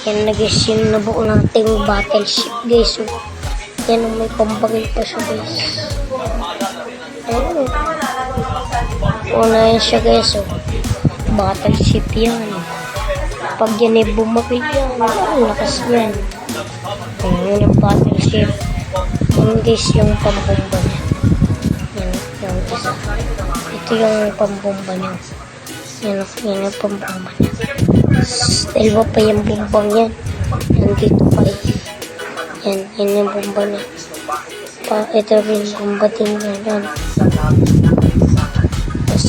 Yan na guys, yung nabuo nating battleship guys. So, yan may pambagay pa siya guys. Ayun. Una yan siya guys. So, battleship yan. Pag yan ay bumagay yan, ang lakas yan. Ayun yung battleship. Yan guys yung pambomba niya. Yan yung isa. Ito yung pambomba niya. Yan yung pambomba niya. Dalawa pa yung bombang yan. Nandito pa eh. Yan yung bomba niya. Ito rin yung bomba din yan. Tapos,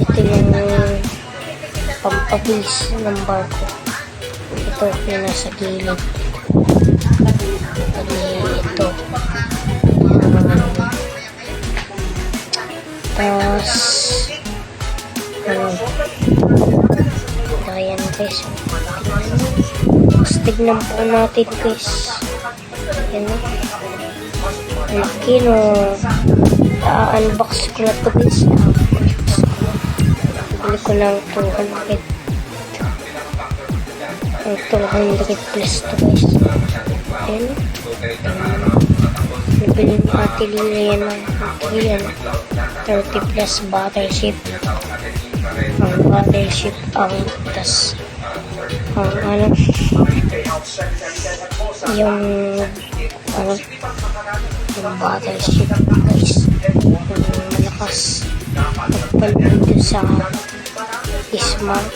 ito yung pampabilis ng barko. Ito yung nasa gilid. Ito. Tapos, ayan guys. Tapos tignan po natin guys. Ayan o. Laki no. Unbox ko na ito guys. Bili ko ng 200. Ang 200 plus ito guys. Ayan o. Nabili ni Ate Lila yan ng 30 plus battleship. Ang battleship ang tas ang ano yung battleship guys yung malakas pagpalito sa smart.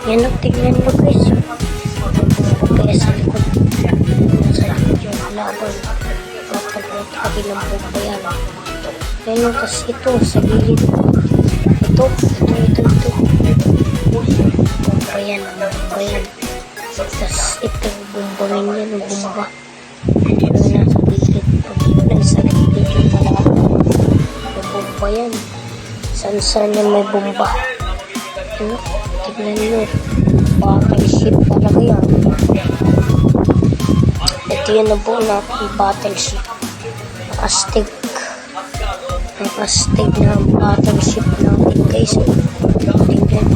Yan ang tignan mo guys kaya sa likod yung laban kapag kabilang bomba yan. Ayun, tas ito sa gilid. Ito. Bomba yan. Tas ito, bomba rin yan. Bomba. Ito na sa gilid. Ito na sa gilid yung talaga. May bomba yan. Saan yan may bomba. Ano? Tignan nyo. Battleship talaga yan. Ito yan na po natin battleship. Astig. Ang astig na battleship natin guys. Tingnan.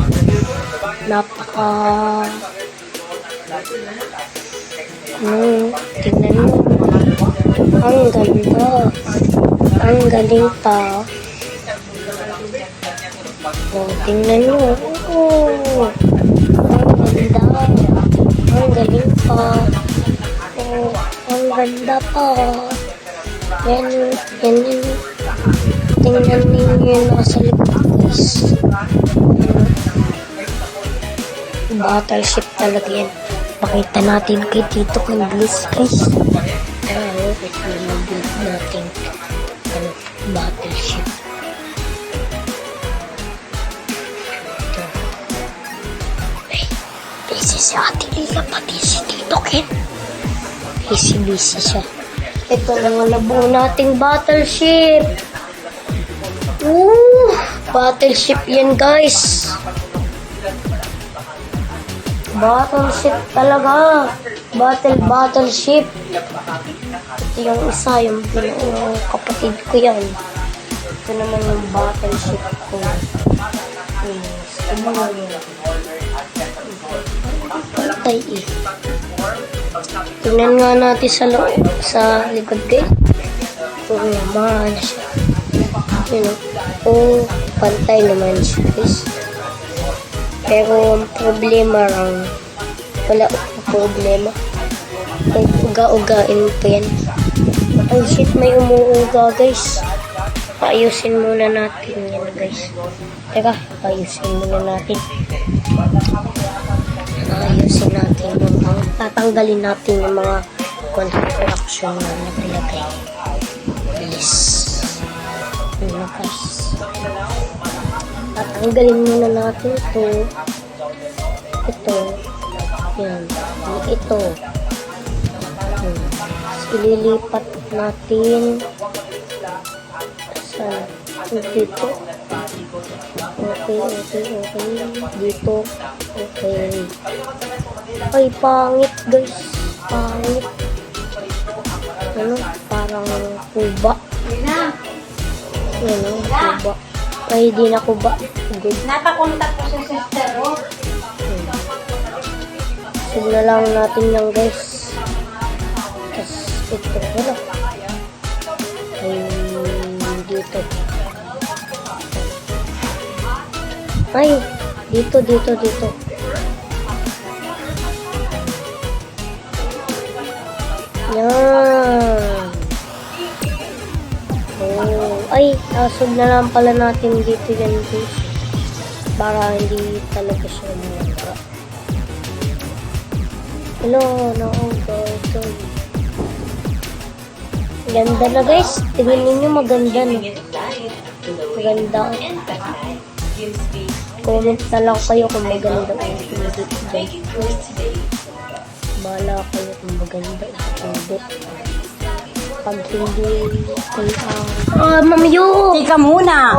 Napaka tingnan mo. Ang ganda. Ang galing pa. Tingnan nyo. Ang ganda. Ang galing pa. Ang ganda pa. Yan. Tingnan ninyo yung nasa likod guys. Battleship talaga yan. Pakita natin kay Tito Candice guys. Ito yung build natin. Battleship. Ito. Ay, busy si Ate Lila pati si Tito Ken. Busy siya. Ito na nga nabuo nating battleship. Battleship yan guys. Battleship talaga. Battleship. Ito yung isa, yung kapatid ko yan. Ito naman yung battleship ko. Patay eh. Tingnan nga natin sa likod guys. Ito naman siya. Pantay naman siya guys. Pero ang problema lang, wala akong problema. Kung uga-ugain pa yan. Oh shit, may umuuga guys. Paayusin muna natin yan guys. Teka, paayusin muna natin. Paayusin natin yung tatanggalin natin yung mga construction na nakalagay. Please. Guys. Tatanggalin muna natin ito. Ito. Yan. Ito. Ililipat natin sa dito. Okay. Dito. Okay. Ay, pangit guys. Pangit. Parang kuba. Kuba. Ay, di na ko ba? Good. Napakontak ko sa sister ko. Sigla lang natin yan, guys. Tapos, ito, wala. Ay, dito. Ay, dito. Yan. Oh, ay, asog na lang pala natin dito yan, guys. Para hindi talaga siya umaga. Hello, guys. Ganda na, guys. Tingnan ninyo, maganda na. Maganda. Comment na lang kayo kung maganda o hindi. Bahala kayo kung maganda o hindi. Pag hindi kayo Ma'am Yu! Tika muna!